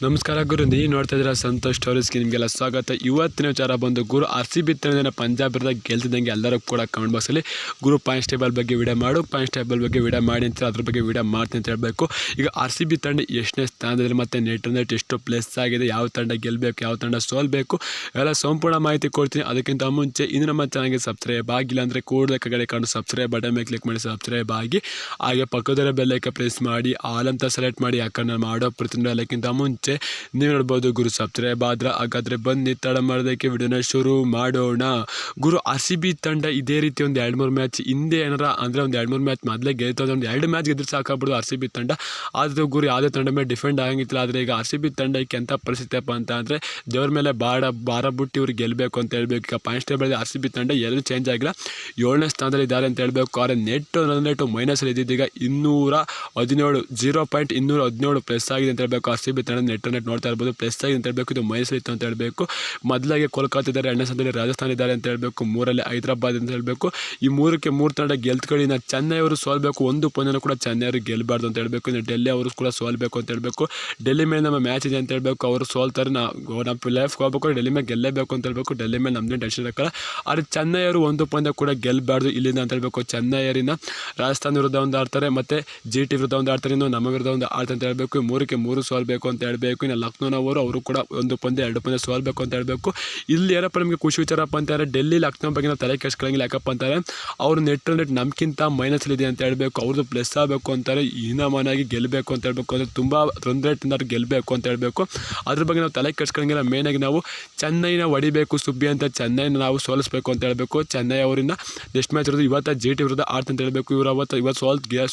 ನಮಸ್ಕಾರ ಗುರು, ನೀವು ನೋಡ್ತಾ ಇದ್ದೀರಾ ಸಂತೋಷ್ ಸ್ಟೋರೀಸ್ಗೆ ನಿಮಗೆಲ್ಲ ಸ್ವಾಗತ. ಇವತ್ತಿನ ವಿಚಾರ ಬಂದು ಗುರು RCB ತಂಡದಿಂದ ಪಂಜಾಬ್ ವಿರುದ್ಧ ಗೆಲ್ತಿದ್ದಂಗೆ ಎಲ್ಲರೂ ಕೂಡ ಕಮೆಂಟ್ ಬಾಕ್ಸಲ್ಲಿ ಗುರು ಪಾಯಿಂಟ್ಸ್ ಟೇಬಲ್ ಬಗ್ಗೆ ವಿಡಿಯೋ ಮಾಡು, ಪಾಯಿಂಟ್ಸ್ ಟೇಬಲ್ ಬಗ್ಗೆ ವಿಡಿಯೋ ಮಾಡಿ ಅಂತ ಅದ್ರ ಬಗ್ಗೆ ವಿಡಿಯೋ ಮಾಡ್ತೀನಿ ಅಂತ ಹೇಳಬೇಕು. ಈಗ RCB ತಂಡ ಎಷ್ಟನೇ ಸ್ಥಾನದಲ್ಲಿ ಮತ್ತು ನೆಟ್ ಎಷ್ಟು ಪ್ಲೇಸ್ ಆಗಿದೆ, ಯಾವ ತಂಡ ಗೆಲ್ಲಬೇಕು, ಯಾವ ತಂಡ ಸೋಲ್ಬೇಕು, ಎಲ್ಲ ಸಂಪೂರ್ಣ ಮಾಹಿತಿ ಕೊಡ್ತೀನಿ. ಅದಕ್ಕಿಂತ ಮುಂಚೆ ಇನ್ನು ನಮ್ಮ ಚಾನಲ್ಗೆ ಸಬ್ಸ್ಕ್ರೈಬ್ ಆಗಿಲ್ಲ ಅಂದರೆ ಕೂಡಲೇ ಕಡೆ ಕಾಣು ಸಬ್ಸ್ಕ್ರೈಬ್ ಬಟನ್ ಮೇಲೆ ಕ್ಲಿಕ್ ಮಾಡಿ ಸಬ್ಸ್ಕ್ರೈಬ್ ಆಗಿ, ಹಾಗೆ ಪಕ್ಕದಲ್ಲೇ ಬೆಲ್ ಐಕಾನ್ ಪ್ರೆಸ್ ಮಾಡಿ ಆಲ್ ಅಂತ ಸೆಲೆಕ್ಟ್ ಮಾಡಿ. ಯಾಕಂದ್ರೆ ನಾನು ಮಾಡೋ ಪ್ರತಿಯೊಂದು ಎಲ್ಲಕ್ಕಿಂತ ಮುಂಚೆ ನೀವು ನೋಡ್ಬೋದು ಗುರು ಸಬ್ಸ್ಕ್ರೈಬ್ ಆದ್ರೆ. ಹಾಗಾದರೆ ಬನ್ನಿ ತಡ ಮಾಡೋದಕ್ಕೆ ವಿಡಿಯೋನ ಶುರು ಮಾಡೋಣ. ಗುರು RCB ತಂಡ ಇದೇ ರೀತಿ ಒಂದು 2-3 ಮ್ಯಾಚ್ ಹಿಂದೆ ಏನಾರ ಅಂದರೆ ಒಂದು 2-3 ಮ್ಯಾಚ್ ಮೊದಲೇ ಗೆಲ್ತದೆ, ಒಂದು 2 ಮ್ಯಾಚ್ ಗೆದ್ರೆ ಸಾಕಾಗ್ಬಿಡೋದು RCB ತಂಡ. ಆದರೂ ಗುರು ಯಾವುದೇ ತಂಡ ಮೇಲೆ ಡಿಫೆಂಡ್ ಆಗಂಗಿಲ್ಲ. ಆದರೆ ಈಗ RCB ತಂಡಕ್ಕೆ ಎಂಥ ಪರಿಸ್ಥಿತಿ ಅಪ್ಪ ಅಂತ ದೇವ್ರ ಮೇಲೆ ಭಾರ ಬಿಟ್ಟು ಇವ್ರಿಗೆ ಗೆಲ್ಲಬೇಕು ಅಂತ ಹೇಳ್ಬೇಕು. ಈಗ ಪಾಯಿಂಟ್ಸ್ ಟೇಬಲ್ RCB ತಂಡ ಎಲ್ಲೂ ಚೇಂಜ್ ಆಗಿಲ್ಲ, 7ನೇ ಸ್ಥಾನದಲ್ಲಿ ಇದ್ದಾರೆ ಅಂತ ಹೇಳ್ಬೇಕು. ಆದರೆ ನೆಟ್ಟು ಮೈನಸಲ್ಲಿ ಇದ್ದಿದ್ದೀಗ 217 ಪ್ಲಸ್ ಆಗಿದೆ ಅಂತ ಹೇಳ್ಬೇಕು. RCB ತಂಡ ನೆಟ್ ನೋಡ್ತಾ ಇರ್ಬೋದು, ಪ್ಲಸ್ ಆಗಿದೆ ಅಂತ ಹೇಳ್ಬೇಕು. ಇದು ಮೈನಸಲ್ಲಿ ಇತ್ತು ಅಂತ ಹೇಳ್ಬೇಕು. ಮೊದಲಾಗಿ ಕೋಲ್ಕತ್ತಾ ಇದ್ದಾರೆ, 2ನೇ ಸ್ಥಾನದಲ್ಲಿ ರಾಜಸ್ಥಾನ ಇದ್ದಾರೆ ಅಂತ ಹೇಳ್ಬೇಕು, 3ರಲ್ಲಿ ಹೈದರಾಬಾದ್ ಅಂತ ಹೇಳ್ಬೇಕು. ಈ 3 ತಂಡ ಗೆಲ್ತ್ಕೊಳ್ಳಿ. ಇನ್ನು ಚೆನ್ನೈ ಅವರು ಸೋಲ್ಬೇಕು, ಒಂದು ಪಂದ್ಯನೂ ಕೂಡ ಚೆನ್ನೈ ಅವರು ಗೆಲ್ಲಬಾರ್ದು ಅಂತ ಹೇಳ್ಬೇಕು. ಇನ್ನು ಡೆಲ್ಲಿ ಅವರು ಕೂಡ ಸೋಲ್ಬೇಕು ಅಂತ ಹೇಳ್ಬೇಕು. ಡೆಲ್ಲಿ ಮೇಲೆ ನಮ್ಮ ಮ್ಯಾಚ್ ಇದೆ ಅಂತ ಹೇಳ್ಬೇಕು, ಅವರು ಸೋಲ್ತಾರೆ, ನಾವು ಪ್ಲೇ ಆಫ್ಗೆ ಹೋಗ್ಬೇಕು, ಡೆಲ್ಲಿ ಮೇಲೆ ಗೆಲ್ಲೇಬೇಕು ಅಂತ ಹೇಳ್ಬೇಕು. ಡೆಲ್ಲಿ ಮೇಲೆ ನಮ್ಮದೇ ಟೆನ್ಷನ್ ಇರಲ್ಲ. ಆದರೆ ಚೆನ್ನೈ ಅವರು ಒಂದು ಪಂದ್ಯ ಕೂಡ ಗೆಲ್ಲಬಾರ್ದು ಇಲ್ಲಿಂದ ಅಂತ ಹೇಳ್ಬೇಕು. ಚೆನ್ನೈ ಅವರಿನ ರಾಜಸ್ಥಾನ ವಿರುದ್ಧ ಒಂದು ಆಡ್ತಾರೆ, ಮತ್ತು GT ವಿರುದ್ಧ ಒಂದು ಆಡ್ತಾರೆ, ಇನ್ನು ನಮ್ಮ ವಿರುದ್ಧ ಒಂದು ಆಡ್ತಾರೆ ಅಂತ ಹೇಳ್ಬೇಕು. 3 ಸೋಲ್ಬೇಕು ಅಂತ ಹೇಳ್ಬೇಕು. ಇನ್ನು ಲಕ್ನೋನವರು ಅವರು ಕೂಡ 1 ಪಂದ್ಯ 2 ಪಂದ್ಯ ಸೋಲ್ಬೇಕು ಅಂತ ಹೇಳ್ಬೇಕು. ಇಲ್ಲಿ ಏನಪ್ಪ ನಿಮಗೆ ಖುಷಿ ವಿಚಾರಪ್ಪ ಅಂತಾರೆ, ಡೆಲ್ಲಿ ಲಕ್ನೋ ಬಗ್ಗೆ ನಾವು ತಲೆ ಕೆಡಿಸ್ಕೊಳ್ಳಂಗಿಲ್ಲ. ಯಾಕಪ್ಪ ಅಂತಾರೆ ಅವರು ನೆಟ್ ನಮ್ಗಿಂತ ಮೈನಸ್ಲಿದೆ ಅಂತ ಹೇಳ್ಬೇಕು. ಅವ್ರದ್ದು ಪ್ಲಸ್ ಆಗಬೇಕು ಅಂತಾರೆ, ಹೀನಮಾನಾಗಿ ಗೆಲ್ಲಬೇಕು ಅಂತ ಹೇಳ್ಬೇಕು. ಅಂದರೆ ತುಂಬ ರನ್ ರೇಟಿಂದ ಗೆಲ್ಲಬೇಕು ಅಂತ ಹೇಳ್ಬೇಕು. ಅದ್ರ ಬಗ್ಗೆ ನಾವು ತಲೆ ಕೆಡಿಸ್ಕೊಳ್ಳಂಗಿಲ್ಲ. ಮೇನಾಗಿ ನಾವು ಚೆನ್ನೈನ ಹೊಡಿಬೇಕು, ಸುಬ್ಬಿ ಅಂತ ಚೆನ್ನೈನ ನಾವು ಸೋಲಿಸ್ಬೇಕು ಅಂತ ಹೇಳ್ಬೇಕು. ಚೆನ್ನೈ ಅವರಿಂದ ನೆಕ್ಸ್ಟ್ ಮ್ಯಾಚ್ ಇರೋದು ಇವತ್ತು GT ವಿರುದ್ಧ ಆಡ್ತು ಅಂತ ಹೇಳ್ಬೇಕು. ಇವತ್ತು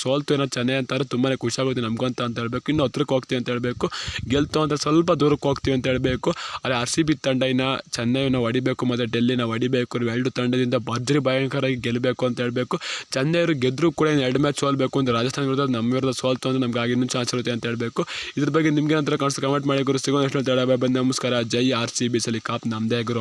ಸೋಲ್ತು ಏನೋ ಚೆನ್ನೈ ಅಂತಾರೆ, ತುಂಬಾ ಖುಷಿ ಆಗುತ್ತೆ ನಮಗೂ ಅಂತ ಹೇಳ್ಬೇಕು. ಇನ್ನು ಹತ್ರಕ್ಕೆ ಹೋಗ್ತೀವಿ ಅಂತ ಹೇಳ್ಬೇಕು, ಗೆಲ್ತು ಅಂತ ಸ್ವಲ್ಪ ದೂರಕ್ಕೆ ಹೋಗ್ತೀವಿ ಅಂತ ಹೇಳಬೇಕು. ಆದರೆ RCB ತಂಡ ಇನ್ನು ಚೆನ್ನೈನ ಹೊಡಿಬೇಕು ಮತ್ತು ಡೆಲ್ಲಿನ ಹೊಡಿಬೇಕು. 2 ತಂಡದಿಂದ ಭಯಂಕರವಾಗಿ ಗೆಲ್ಲಬೇಕು ಅಂತ ಹೇಳಬೇಕು. ಚೆನ್ನೈರು ಗೆದ್ದರೂ ಕೂಡ 2 ಮ್ಯಾಚ್ ಸೋಲ್ಬೇಕು ಅಂತ, ರಾಜಸ್ಥಾನ ವಿರುದ್ಧ ನಮ್ಮ ವಿರುದ್ಧ ಸೋಲ್ತು ಅಂದರೆ ನಮ್ಗೆ ಆಗಿನ್ನೂ ಚಾನ್ಸ್ ಇರುತ್ತೆ ಅಂತ ಹೇಳಬೇಕು. ಇದ್ರ ಬಗ್ಗೆ ನಿಮ್ಗೆ ನಂತರ ಕಾಣಿಸ್ತು ಕಮೆಂಟ್ ಮಾಡಿ ಗುರು. ಸಿಗೋ ನೆಕ್ಸ್ಟ್ ಬಂದು ನಮಸ್ಕಾರ. ಜೈ RCB, ಸಲಿ ಕಾಪ್ ನಮ್ಮದೇ ಗುರು.